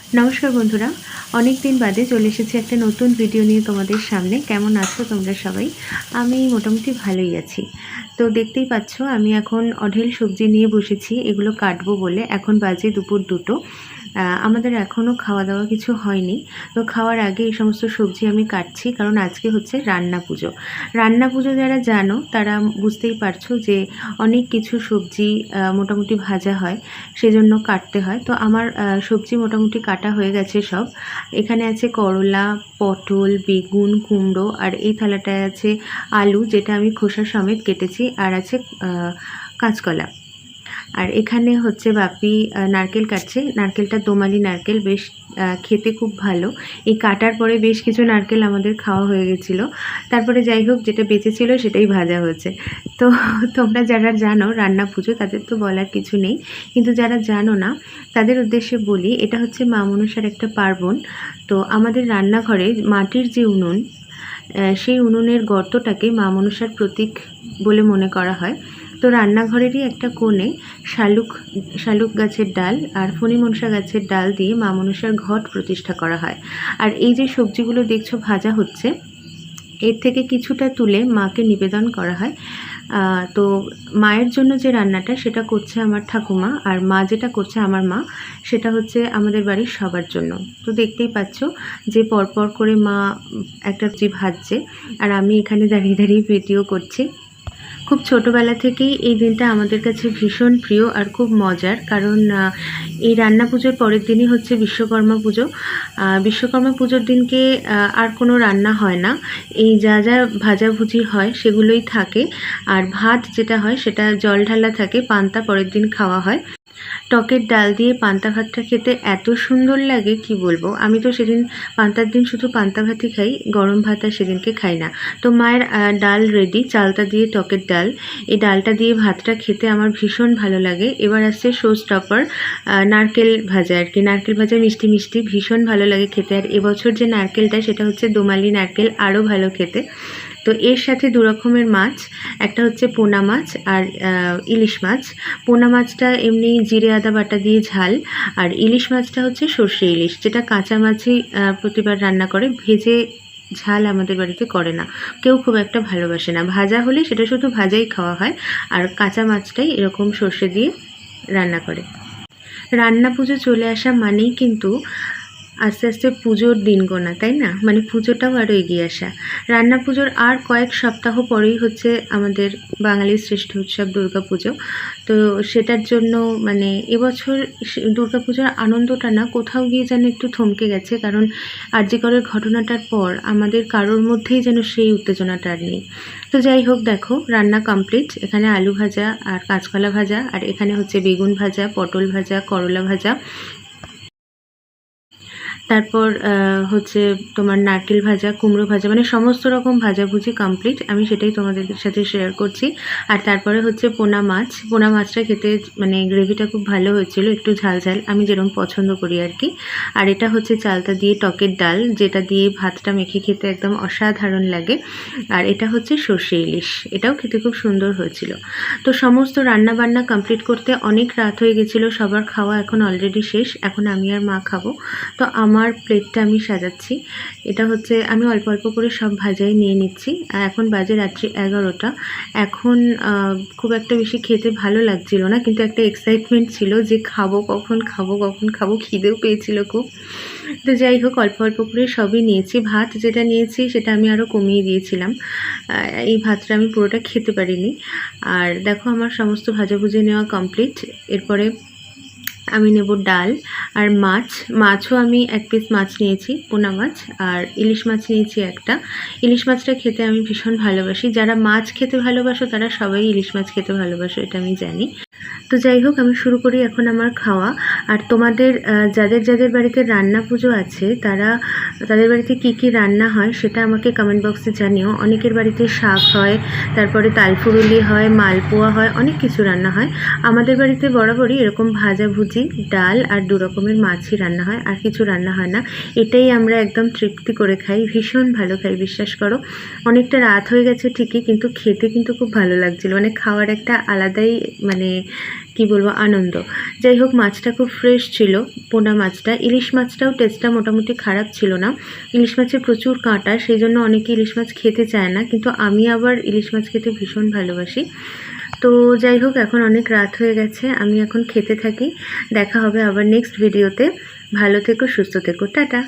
নমস্কার বন্ধুরা, অনেক দিন বাদে চলে এসেছি একটা নতুন ভিডিও নিয়ে তোমাদের সামনে। কেমন আছো তোমরা সবাই? আমি মোটামুটি ভালোই আছি। তো দেখতেই পাচ্ছ আমি এখন অঢেল সবজি নিয়ে বসেছি এগুলো কাটবো বলে। এখন বাজে দুপুর 2টো। আমাদের এখনও খাওয়া দাওয়া কিছু হয়নি। তো খাওয়ার আগে এই সমস্ত সবজি আমি কাটছি, কারণ আজকে হচ্ছে রান্না পুজো। রান্না পুজো যারা জানো তারা বুঝতেই পারছো যে অনেক কিছু সবজি মোটামুটি ভাজা হয়, সেজন্য কাটতে হয়। তো আমার সবজি মোটামুটি কাটা হয়ে গেছে সব। এখানে আছে করলা, পটল, বেগুন, কুমড়ো, আর এই থালাটায় আছে আলু, যেটা আমি খোসা সমেত কেটেছি, আর আছে কাঁচকলা। আর এখানে হচ্ছে বাপি নারকেল কাটছে। নারকেলটা দোমালি নারকেল, বেশ খেতে খুব ভালো। এই কাটার পরে বেশ কিছু নারকেল আমাদের খাওয়া হয়ে গেছিলো। তারপরে যাই হোক, যেটা বেঁচে ছিল সেটাই ভাজা হয়েছে। তো তোমরা যারা জানো রান্না পুজো, তাদের তো বলার কিছু নেই, কিন্তু যারা জানো না তাদের উদ্দেশ্যে বলি, এটা হচ্ছে মা মনসার একটা পার্বণ। তো আমাদের রান্নাঘরে মাটির যে উনুন, সেই উনুনের গর্তটাকে মা মনসার প্রতীক বলে মনে করা হয়। তো রান্নাঘরেরই একটা কোণে শালুক শালুক গাছের ডাল আর ফণী মনসা গাছের ডাল দিয়ে মা মনসার ঘট প্রতিষ্ঠা করা হয়। আর এই যে সবজিগুলো দেখছো ভাজা হচ্ছে, এর থেকে কিছুটা তুলে মাকে নিবেদন করা হয়। তো মায়ের জন্য যে রান্নাটা সেটা করছে আমার ঠাকুমা, আর মা যেটা করছে আমার মা, সেটা হচ্ছে আমাদের বাড়ির সবার জন্য। তো দেখতেই পাচ্ছ যে পরপর করে মা একটা সবজি ভাজছে, আর আমি এখানে দাঁড়িয়ে দাঁড়িয়ে ভিডিও করছি। খুব ছোটোবেলা থেকেই এই দিনটা আমাদের কাছে ভীষণ প্রিয় আর খুব মজার, কারণ এই রান্না পুজোর পরের দিনই হচ্ছে বিশ্বকর্মা পুজো। বিশ্বকর্মা পুজোর দিনকে আর কোনো রান্না হয় না, এই যা যা ভাজাভুজি হয় সেগুলোই থাকে। আর ভাত যেটা হয় সেটা জল ঢালা থাকে, পান্তা পরের দিন খাওয়া হয়। টকের ডাল দিয়ে পান্তা ভাতটা খেতে এত সুন্দর লাগে কি বলবো। আমি তো সেদিন পান্তার দিন শুধু পান্তা ভাতই খাই, গরম ভাত আর সেদিনকে খাই না। তো মায়ের ডাল রেডি, চালতা দিয়ে টকের ডাল, এই ডালটা দিয়ে ভাতটা খেতে আমার ভীষণ ভালো লাগে। এবার আসছে শো স্টপার, নারকেল ভাজা আর কি। নারকেল ভাজা মিষ্টি মিষ্টি ভীষণ ভালো লাগে খেতে। আর এবছর যে নারকেলটা সেটা হচ্ছে দোমালি নারকেল, আরও ভালো খেতে। তো এর সাথে দু রকমের মাছ, একটা হচ্ছে পোনা মাছ আর ইলিশ মাছ। পোনা মাছটা এমনি জিরে আদা বাটা দিয়ে ঝাল, আর ইলিশ মাছটা হচ্ছে সর্ষে ইলিশ, যেটা কাঁচা মাছই প্রতিবার রান্না করে, ভেজে ঝাল আমাদের বাড়িতে করে না কেউ, খুব একটা ভালোবাসে না। ভাজা হলে সেটা শুধু ভাজাই খাওয়া হয়, আর কাঁচা মাছটাই এরকম সর্ষে দিয়ে রান্না করে। রান্না পুজো চলে আসা মানেই কিন্তু আস্তে আস্তে পুজোর দিন গোনা, তাই না? মানে পুজোটাও আরও এগিয়ে আসা। রান্না পুজোর আর কয়েক সপ্তাহ পরেই হচ্ছে আমাদের বাঙালির শ্রেষ্ঠ উৎসব দুর্গা পুজো। তো সেটার জন্য মানে এবছর দুর্গা পুজোর আনন্দটা না কোথাও গিয়ে যেন একটু থমকে গেছে, কারণ আরজি করের ঘটনাটার পর আমাদের কারোর মধ্যেই যেন সেই উত্তেজনাটা আর নেই। তো যাই হোক, দেখো রান্না কমপ্লিট। এখানে আলু ভাজা আর কাঁচকলা ভাজা, আর এখানে হচ্ছে বেগুন ভাজা, পটল ভাজা, করলা ভাজা, তারপর হচ্ছে তোমার নারকেল ভাজা, কুমড়ো ভাজা, মানে সমস্ত রকম ভাজাভুজি কমপ্লিট। আমি সেটাই তোমাদের সাথে শেয়ার করছি। আর তারপরে হচ্ছে পোনা মাছ। পোনা মাছটা খেতে মানে গ্রেভিটা খুব ভালো হয়েছিল, একটু ঝাল ঝাল, আমি যেরকম পছন্দ করি আর কি। আর এটা হচ্ছে চালতা দিয়ে টকের ডাল, যেটা দিয়ে ভাতটা মেখে খেতে একদম অসাধারণ লাগে। আর এটা হচ্ছে সর্ষে ইলিশ, এটাও খেতে খুব সুন্দর হয়েছিল। তো সমস্ত রান্না বান্না কমপ্লিট করতে অনেক রাত হয়ে গেছিলো। সবার খাওয়া এখন অলরেডি শেষ, এখন আমি আর মা খাবো। তো আমার প্লেটটা আমি সাজাচ্ছি। এটা হচ্ছে আমি অল্প অল্প করে সব ভাজাই নিয়ে নিচ্ছি। আর এখন বাজে রাত্রি 11টা। এখন খুব একটা বেশি খেতে ভালো লাগছিল না, কিন্তু একটা এক্সাইটমেন্ট ছিল যে খাবো কখন, খাবো কখন, খাবো, খিদেও পেয়েছিল খুব। তো যাই হোক, অল্প অল্প করে সবই নিয়েছি। ভাত যেটা নিয়েছি সেটা আমি আরও কমিয়ে দিয়েছিলাম, এই ভাতটা আমি পুরোটা খেতে পারিনি। আর দেখো আমার সমস্ত ভাজাভুজি নেওয়া কমপ্লিট। এরপরে আমি নেব ডাল আর মাছ। মাছও আমি এক পিস মাছ নিয়েছি, পোনা মাছ, আর ইলিশ মাছ নিয়েছি একটা। ইলিশ মাছটা খেতে আমি ভীষণ ভালোবাসি। যারা মাছ খেতে ভালোবাসো তারা সবাই ইলিশ মাছ খেতে ভালোবাসো, এটা আমি জানি। তো যাই হোক, আমি শুরু করি এখন আমার খাওয়া। আর তোমাদের যাদের যাদের বাড়িতে রান্না পুজো আছে তাদের বাড়িতে কি কি রান্না হয় সেটা আমাকে কমেন্ট বক্সে জানিও। অনেকের বাড়িতে শাক হয়, তারপরে তালফুরুলি হয়, মালপোয়া হয়, অনেক কিছু রান্না হয়। আমাদের বাড়িতে বরাবরই এরকম ভাজাভুজি, ডাল আর দু রকমের মাছই রান্না হয়, আর কিছু রান্না হয় না। এটাই আমরা একদম তৃপ্তি করে খাই, ভীষণ ভালো খাই, বিশ্বাস করো। অনেকটা রাত হয়ে গেছে ঠিকই, কিন্তু খেতে কিন্তু খুব ভালো লাগছিল। মানে খাওয়ার একটা আলাদাই মানে কি বলবো আনন্দ। যাই হোক, মাছটা খুব ফ্রেশ ছিল, পোনা মাছটা। ইলিশ মাছটাও টেস্টটা মোটামুটি খারাপ ছিল না। ইলিশ মাছে প্রচুর কাঁটা, সেই জন্য অনেকে ইলিশ মাছ খেতে চায় না, কিন্তু আমি আবার ইলিশ মাছ খেতে ভীষণ ভালোবাসি। তো যাই হোক, এখন অনেক রাত হয়ে গেছে, আমি এখন খেতে থাকি। দেখা হবে আবার নেক্সট ভিডিওতে। ভালো থেকো, সুস্থ থেকো, টাটা।